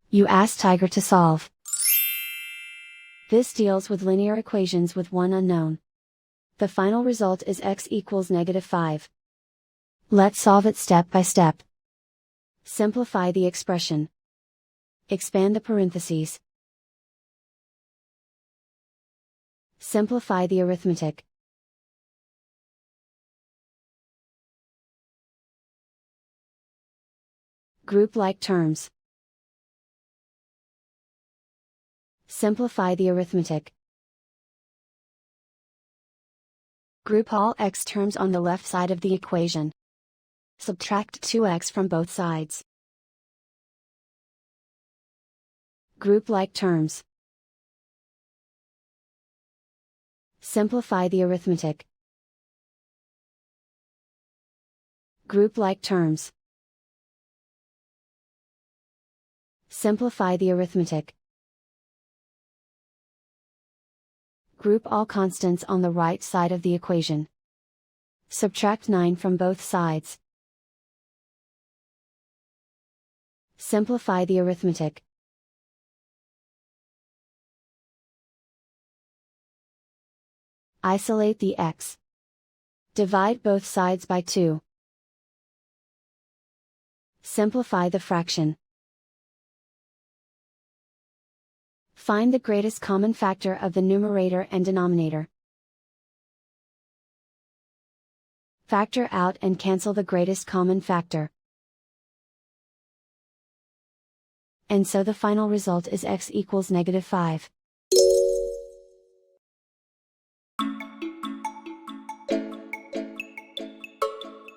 You ask Tiger to solve. This deals with linear equations with one unknown. The final result is x equals -5. Let's solve it step by step. Simplify the expression. Expand the parentheses. Simplify the arithmetic. Group like terms. Simplify the arithmetic. Group all x terms on the left side of the equation. Subtract 2x from both sides. Group like terms. Simplify the arithmetic. Group like terms. Simplify the arithmetic. Group all constants on the right side of the equation. Subtract 9 from both sides. Simplify the arithmetic. Isolate the x. Divide both sides by 2. Simplify the fraction. Find the greatest common factor of the numerator and denominator. Factor out and cancel the greatest common factor. And so the final result is x equals -5.